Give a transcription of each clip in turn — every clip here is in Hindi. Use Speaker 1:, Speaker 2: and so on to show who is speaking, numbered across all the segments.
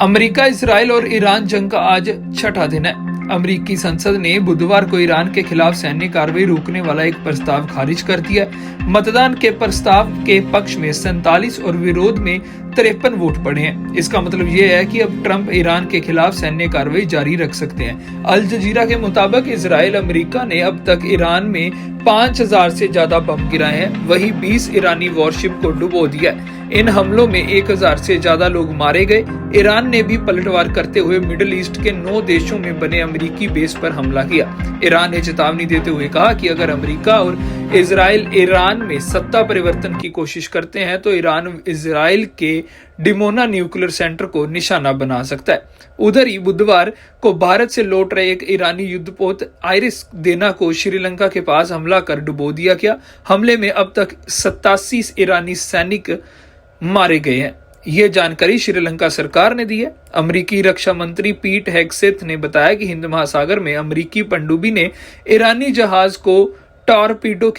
Speaker 1: अमेरिका, इजराइल और ईरान जंग का आज छठा दिन है। अमेरिकी संसद ने बुधवार को ईरान के खिलाफ सैन्य कार्रवाई रोकने वाला एक प्रस्ताव खारिज कर दिया। मतदान के प्रस्ताव के पक्ष में 47 और विरोध में 53 वोट पड़े हैं। इसका मतलब ये है कि अब ट्रंप ईरान के खिलाफ सैन्य कार्रवाई जारी रख सकते हैं। अल जजीरा के मुताबिक इजराइल अमेरिका ने अब तक ईरान में 5000 से ज्यादा बम गिराए हैं, वहीं 20 ईरानी वॉरशिप को डुबो दिया। इन हमलों में 1000 से ज्यादा लोग मारे गए। ईरान ने भी पलटवार करते हुए मिडिल ईस्ट के 9 देशों में बने अमेरिकी बेस पर हमला किया। ईरान ने चेतावनी देते हुए कहा कि अगर अमेरिका और इजराइल ईरान में सत्ता परिवर्तन की कोशिश करते हैं तो ईरान इजराइल के डिमोना न्यूक्लियर सेंटर को निशाना बना सकता है। उधर ही बुधवार को भारत से लौट रहे एक ईरानी युद्धपोत आइरिस देना को श्रीलंका के पास हमला कर डुबो दिया गया। हमले में अब तक 87 ईरानी सैनिक मारे गए हैं। यह जानकारी श्रीलंका सरकार ने दी है। अमेरिकी रक्षा मंत्री पीट हेगसेथ ने बताया कि हिंद महासागर में अमेरिकी पनडुब्बी ने ईरानी जहाज को टॉरपीडो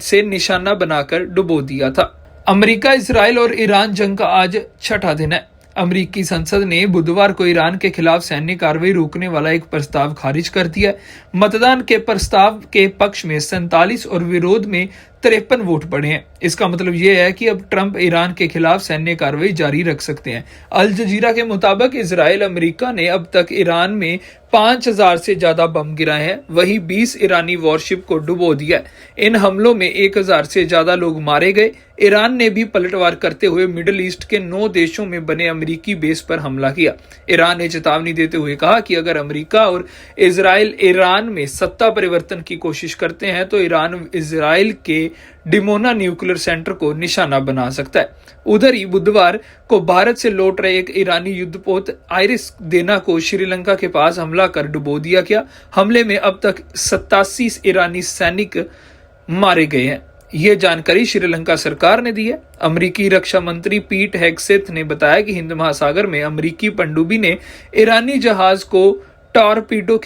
Speaker 1: से निशाना बनाकर डुबो दिया था। अमेरिका, इजराइल और ईरान जंग का आज छठा दिन है। अमेरिकी संसद ने बुधवार को ईरान के खिलाफ सैन्य कार्रवाई रोकने वाला एक प्रस्ताव खारिज कर दिया। मतदान के प्रस्ताव के पक्ष में 47 और विरोध में 53 वोट पड़े हैं। इसका मतलब ये है कि अब ट्रंप ईरान के खिलाफ सैन्य कार्रवाई जारी रख सकते हैं। अल जजीरा के मुताबिक इजराइल अमेरिका ने अब तक ईरान में 5000 से ज्यादा बम गिराए हैं, वहीं 20 ईरानी वॉरशिप को डुबो दिया। इन हमलों में 1000 से ज्यादा लोग मारे गए। ईरान ने भी पलटवार करते हुए मिडिल ईस्ट के 9 देशों में बने अमेरिकी बेस पर हमला किया। ईरान ने चेतावनी देते हुए कहा कि अगर अमेरिका और इजराइल ईरान में सत्ता परिवर्तन की कोशिश करते हैं तो ईरान इजराइल के डिमोना न्यूक्लियर सेंटर को निशाना बना सकता है। उधर ही बुधवार को भारत से लौट रहे एक ईरानी युद्धपोत आइरिस देना को श्रीलंका के पास हमला कर डुबो दिया गया। हमले में अब तक 87 ईरानी सैनिक मारे गए हैं। यह जानकारी श्रीलंका सरकार ने दी है। अमेरिकी रक्षा मंत्री पीट हेगसेथ ने बताया कि हिंद महासागर में अमेरिकी पनडुब्बी ने ईरानी जहाज को टॉरपीडो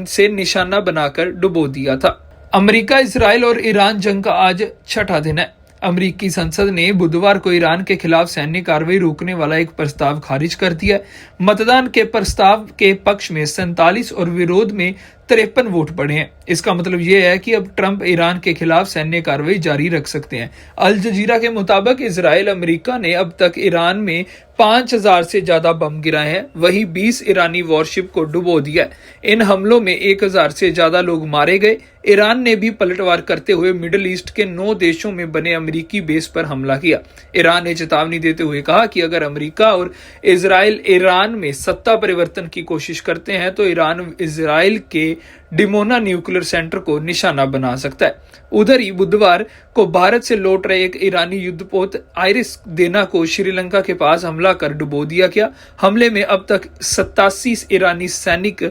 Speaker 1: से निशाना बनाकर डुबो दिया था। अमेरिका, इजराइल और ईरान जंग का आज छठा दिन है। अमेरिकी संसद ने बुधवार को ईरान के खिलाफ सैन्य कार्रवाई रोकने वाला एक प्रस्ताव खारिज कर दिया। मतदान के प्रस्ताव के पक्ष में 47 और विरोध में 53 वोट पड़े हैं। इसका मतलब यह है कि अब ट्रंप ईरान के खिलाफ सैन्य कार्रवाई जारी रख सकते हैं। अल जजीरा के मुताबिक इजराइल अमेरिका ने अब तक ईरान में 5000 से ज्यादा बम गिराए हैं, वहीं 20 ईरानी वॉरशिप को डुबो दिया। इन हमलों में 1000 से ज्यादा लोग मारे गए। ईरान ने भी पलटवार करते हुए मिडिल ईस्ट के 9 देशों में बने अमेरिकी बेस पर हमला किया। ईरान ने चेतावनी देते हुए कहा कि अगर अमेरिका और इजराइल ईरान में सत्ता परिवर्तन की कोशिश करते हैं तो ईरान इजराइल के डिमोना न्यूक्लियर सेंटर को निशाना बना सकता है। उधर ही बुधवार को भारत से लौट रहे एक ईरानी युद्धपोत आइरिस देना को श्रीलंका के पास हमला कर डुबो दिया गया। हमले में अब तक 87 ईरानी सैनिक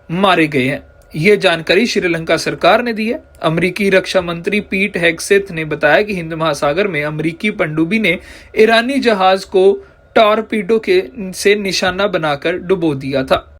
Speaker 1: मारे गए हैं। यह जानकारी श्रीलंका सरकार ने दी है। अमेरिकी रक्षा मंत्री पीट हेगसेथ ने बताया कि हिंद महासागर में अमेरिकी पनडुब्बी ने ईरानी जहाज को टॉरपीडो से निशाना बनाकर डुबो दिया था।